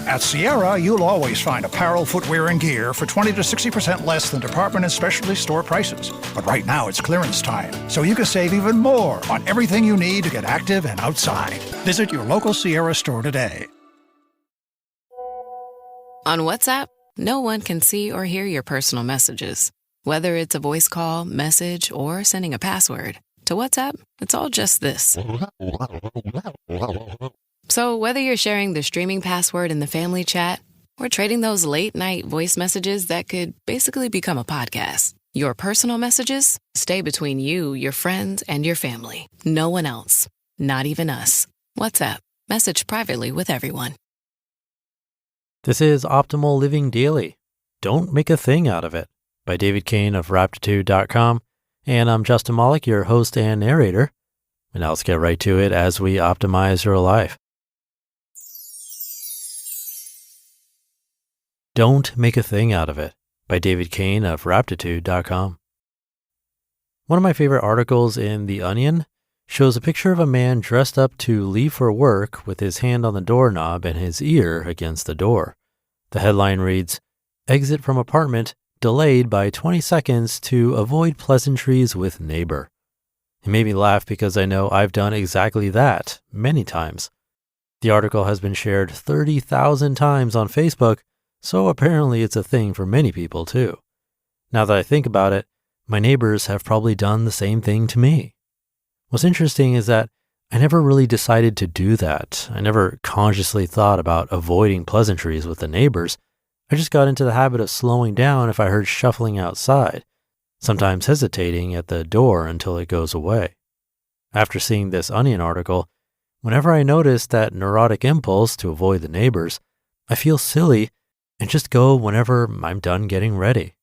At Sierra, you'll always find apparel, footwear, and gear for 20 to 60% less than department and specialty store prices. But right now, it's clearance time, so you can save even more on everything you need to get active and outside. Visit your local Sierra store today. On WhatsApp, no one can see or hear your personal messages. Whether it's a voice call, message, or sending a password. To WhatsApp, it's all just this. So whether you're sharing the streaming password in the family chat or trading those late-night voice messages that could basically become a podcast, your personal messages stay between you, your friends, and your family. No one else. Not even us. WhatsApp. Message privately with everyone. This is Optimal Living Daily. Don't make a thing out of it, by David Cain of Raptitude.com. And I'm Justin Malik, your host and narrator. And now let's get right to it as we optimize your life. Don't Make a Thing Out of It, by David Cain of Raptitude.com. One of my favorite articles in The Onion shows a picture of a man dressed up to leave for work with his hand on the doorknob and his ear against the door. The headline reads, "Exit from apartment delayed by 20 seconds to avoid pleasantries with neighbor." It made me laugh because I know I've done exactly that many times. The article has been shared 30,000 times on Facebook, so apparently it's a thing for many people too. Now that I think about it, my neighbors have probably done the same thing to me. What's interesting is that I never really decided to do that. I never consciously thought about avoiding pleasantries with the neighbors. I just got into the habit of slowing down if I heard shuffling outside, sometimes hesitating at the door until it goes away. After seeing this Onion article, whenever I notice that neurotic impulse to avoid the neighbors, I feel silly and just go whenever I'm done getting ready.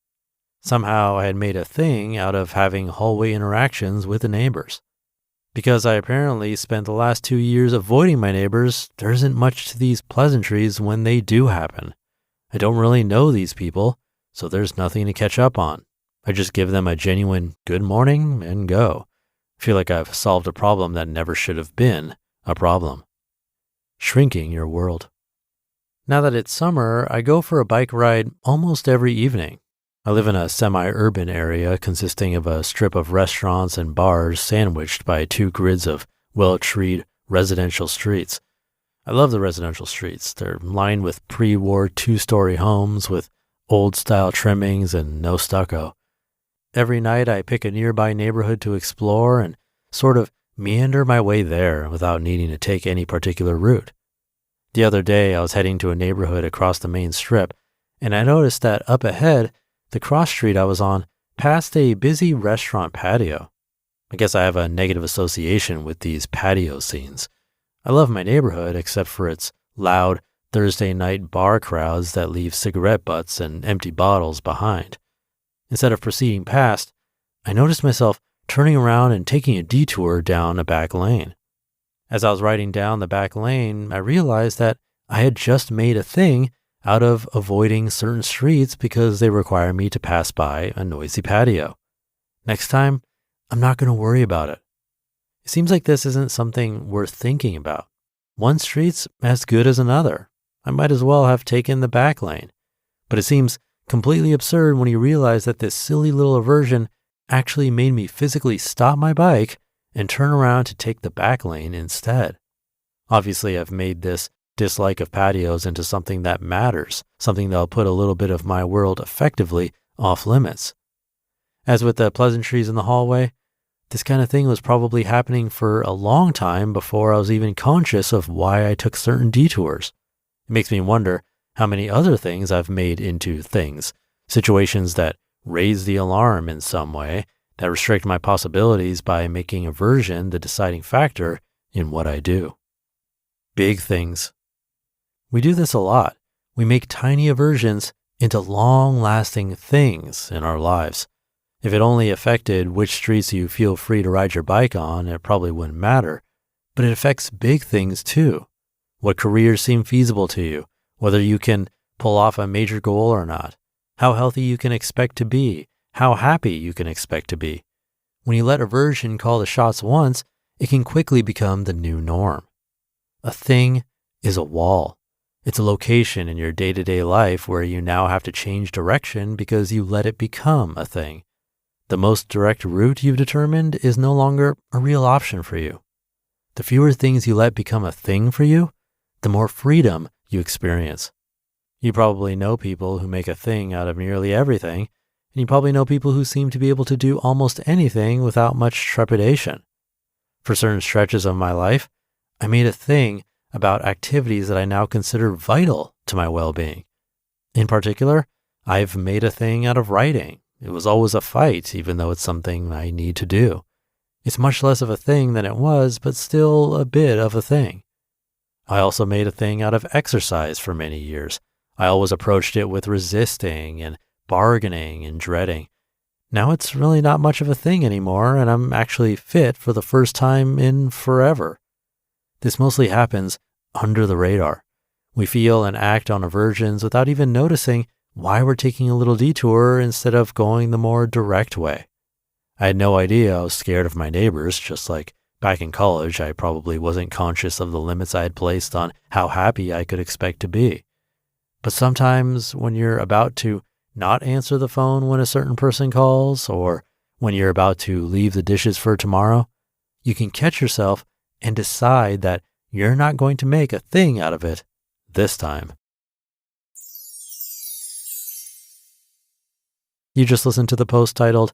Somehow I had made a thing out of having hallway interactions with the neighbors. Because I apparently spent the last 2 years avoiding my neighbors, there isn't much to these pleasantries when they do happen. I don't really know these people, so there's nothing to catch up on. I just give them a genuine good morning and go. I feel like I've solved a problem that never should have been a problem. Shrinking your world. Now that it's summer, I go for a bike ride almost every evening. I live in a semi-urban area consisting of a strip of restaurants and bars sandwiched by 2 grids of well-treed residential streets. I love the residential streets. They're lined with pre-war 2-story homes with old-style trimmings and no stucco. Every night I pick a nearby neighborhood to explore and sort of meander my way there without needing to take any particular route. The other day I was heading to a neighborhood across the main strip, and I noticed that up ahead, the cross street I was on passed a busy restaurant patio. I guess I have a negative association with these patio scenes. I love my neighborhood except for its loud Thursday night bar crowds that leave cigarette butts and empty bottles behind. Instead of proceeding past, I noticed myself turning around and taking a detour down a back lane. As I was riding down the back lane, I realized that I had just made a thing out of avoiding certain streets because they require me to pass by a noisy patio. Next time, I'm not going to worry about it. It seems like this isn't something worth thinking about. One street's as good as another. I might as well have taken the back lane. But it seems completely absurd when you realize that this silly little aversion actually made me physically stop my bike and turn around to take the back lane instead. Obviously, I've made this dislike of patios into something that matters, something that'll put a little bit of my world effectively off limits. As with the pleasantries in the hallway, this kind of thing was probably happening for a long time before I was even conscious of why I took certain detours. It makes me wonder how many other things I've made into things, situations that raise the alarm in some way, that restrict my possibilities by making aversion the deciding factor in what I do. Big things. We do this a lot. We make tiny aversions into long-lasting things in our lives. If it only affected which streets you feel free to ride your bike on, it probably wouldn't matter. But it affects big things too. What careers seem feasible to you, whether you can pull off a major goal or not, how healthy you can expect to be, how happy you can expect to be. When you let aversion call the shots once, it can quickly become the new norm. A thing is a wall. It's a location in your day-to-day life where you now have to change direction because you let it become a thing. The most direct route you've determined is no longer a real option for you. The fewer things you let become a thing for you, the more freedom you experience. You probably know people who make a thing out of nearly everything, and you probably know people who seem to be able to do almost anything without much trepidation. For certain stretches of my life, I made a thing about activities that I now consider vital to my well-being. In particular, I've made a thing out of writing. It was always a fight, even though it's something I need to do. It's much less of a thing than it was, but still a bit of a thing. I also made a thing out of exercise for many years. I always approached it with resisting and bargaining and dreading. Now it's really not much of a thing anymore, and I'm actually fit for the first time in forever. This mostly happens under the radar. We feel and act on aversions without even noticing why we're taking a little detour instead of going the more direct way. I had no idea I was scared of my neighbors, just like back in college, I probably wasn't conscious of the limits I had placed on how happy I could expect to be. But sometimes when you're about to not answer the phone when a certain person calls, or when you're about to leave the dishes for tomorrow, you can catch yourself and decide that you're not going to make a thing out of it this time. You just listened to the post titled,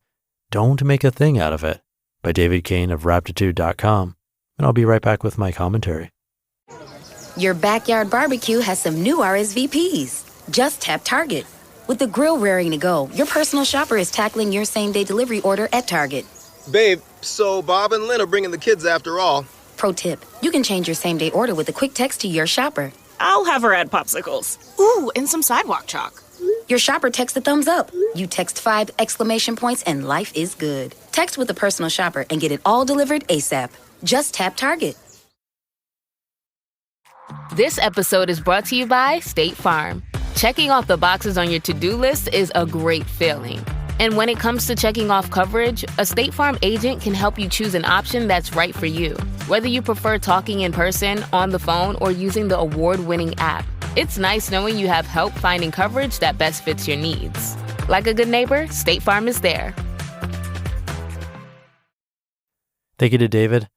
"Don't Make a Thing Out of It" by David Cain of Raptitude.com, and I'll be right back with my commentary. Your backyard barbecue has some new RSVPs. Just tap Target. With the grill raring to go, your personal shopper is tackling your same-day delivery order at Target. Babe, so Bob and Lynn are bringing the kids after all. Pro tip, you can change your same-day order with a quick text to your shopper. I'll have her add popsicles. Ooh, and some sidewalk chalk. Your shopper texts a thumbs up. You text 5 exclamation points and life is good. Text with a personal shopper and get it all delivered ASAP. Just tap Target. This episode is brought to you by State Farm. Checking off the boxes on your to-do list is a great feeling. And when it comes to checking off coverage, a State Farm agent can help you choose an option that's right for you. Whether you prefer talking in person, on the phone, or using the award-winning app, it's nice knowing you have help finding coverage that best fits your needs. Like a good neighbor, State Farm is there. Thank you to David.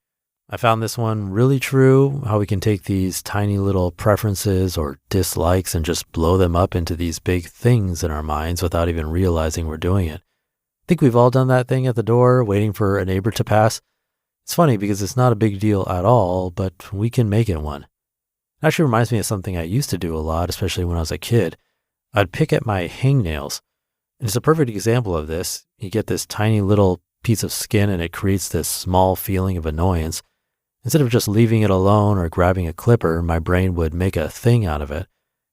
I found this one really true, how we can take these tiny little preferences or dislikes and just blow them up into these big things in our minds without even realizing we're doing it. I think we've all done that thing at the door, waiting for a neighbor to pass. It's funny because it's not a big deal at all, but we can make it one. It actually reminds me of something I used to do a lot, especially when I was a kid. I'd pick at my hangnails. And it's a perfect example of this. You get this tiny little piece of skin and it creates this small feeling of annoyance. Instead of just leaving it alone or grabbing a clipper, my brain would make a thing out of it.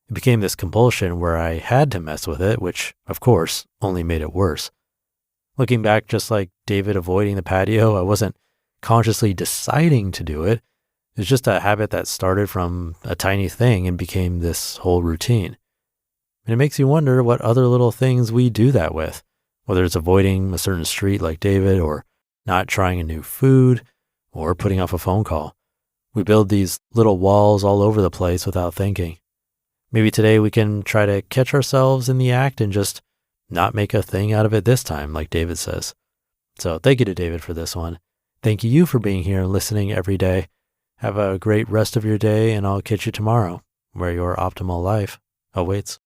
It became this compulsion where I had to mess with it, which, of course, only made it worse. Looking back, just like David avoiding the patio, I wasn't consciously deciding to do it. It was just a habit that started from a tiny thing and became this whole routine. And it makes you wonder what other little things we do that with, whether it's avoiding a certain street like David, or not trying a new food, or putting off a phone call. We build these little walls all over the place without thinking. Maybe today we can try to catch ourselves in the act and just not make a thing out of it this time, like David says. So thank you to David for this one. Thank you for being here and listening every day. Have a great rest of your day, and I'll catch you tomorrow, where your optimal life awaits.